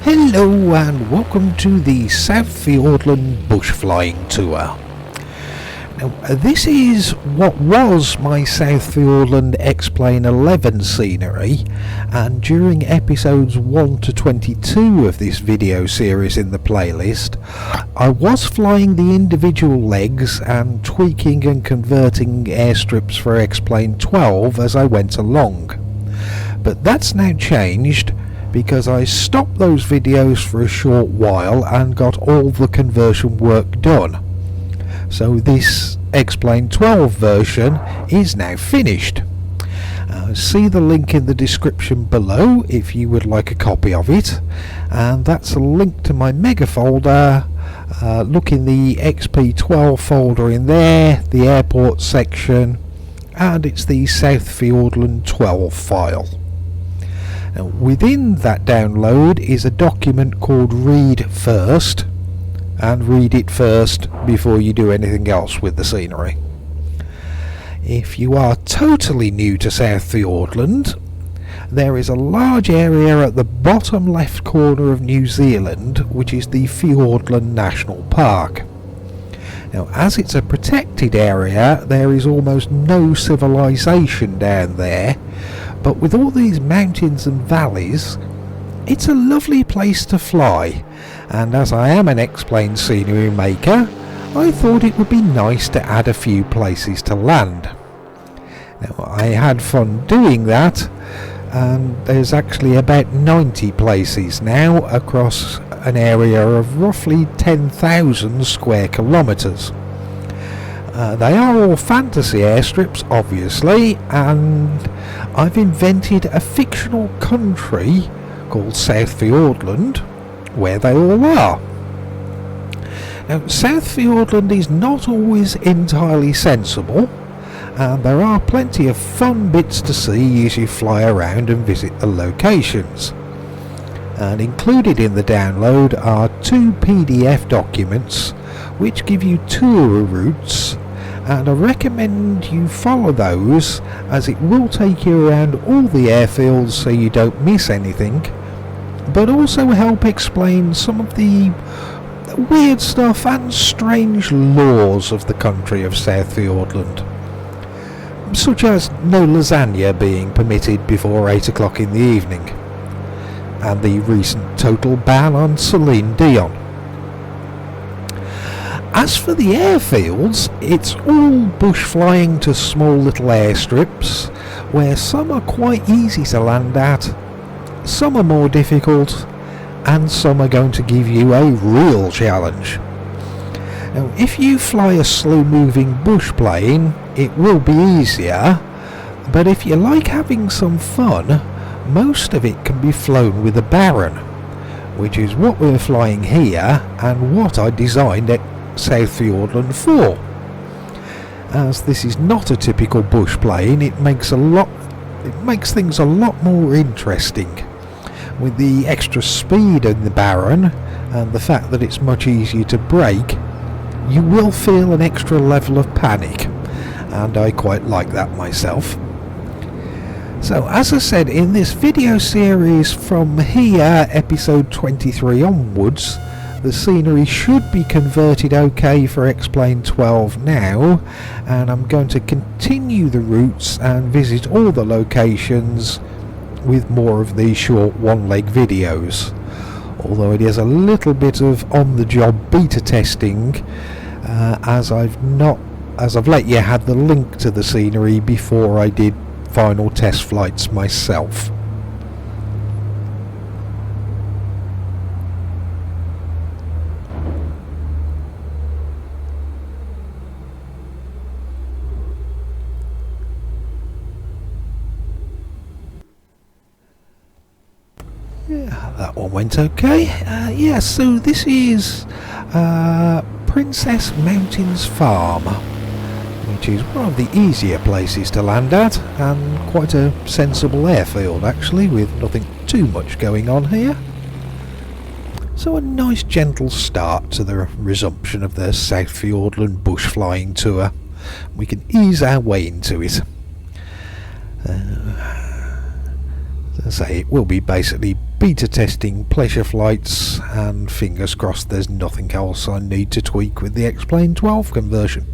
Hello and welcome to the South Fiordland bush flying tour. Now this is what was my South Fiordland X-Plane 11 scenery, and during episodes 1 to 22 of this video series in the playlist I was flying the individual legs and tweaking and converting airstrips for X-Plane 12 as I went along. But that's now changed because I stopped those videos for a short while and got all the conversion work done. So this X-Plane 12 version is now finished. See the link in the description below if you would like a copy of it, and that's a link to my mega folder. Look in the XP12 folder in there, the airport section, and it's the South Fiordland 12 file. Now, within that download is a document called Read First, and read it first before you do anything else with the scenery. If you are totally new to South Fiordland, there is a large area at the bottom left corner of New Zealand which is the Fiordland National Park. Now, as it's a protected area, there is almost no civilization down there, but with all these mountains and valleys, it's a lovely place to fly, and as I am an X-Plane scenery maker, I thought it would be nice to add a few places to land. Now, I had fun doing that, and there's actually about 90 places now across an area of roughly 10,000 square kilometres. They are all fantasy airstrips, obviously, and I've invented a fictional country called South Fiordland where they all are. Now, South Fiordland is not always entirely sensible, and there are plenty of fun bits to see as you fly around and visit the locations. And included in the download are 2 PDF documents which give you tour routes, and I recommend you follow those as it will take you around all the airfields so you don't miss anything, but also help explain some of the weird stuff and strange laws of the country of South Fiordland, such as no lasagna being permitted before 8 o'clock in the evening, and the recent total ban on Celine Dion. As for the airfields, it's all bush flying to small little airstrips, where some are quite easy to land at, some are more difficult, and some are going to give you a real challenge. Now, if you fly a slow-moving bush plane, it will be easier, but if you like having some fun, most of it can be flown with a Baron, which is what we're flying here and what I designed at South Fiordland for. As this is not a typical bush plane, it makes things a lot more interesting. With the extra speed in the Baron and the fact that it's much easier to brake, you will feel an extra level of panic, and I quite like that myself. So as I said, in this video series from here, episode 23 onwards, the scenery should be converted okay for X-Plane 12 now, and I'm going to continue the routes and visit all the locations with more of these short one-leg videos, although it is a little bit of on-the-job beta testing, as I've let you had the link to the scenery before I did final test flights myself. Yeah, that one went okay. Yeah, so this is Princess Mountains Farm, which is one of the easier places to land at, and quite a sensible airfield actually, with nothing too much going on here. So a nice gentle start to the resumption of the South Fiordland bush flying tour. We can ease our way into it. As I say, it will be basically beta testing pleasure flights, and fingers crossed there's nothing else I need to tweak with the X-Plane 12 conversion.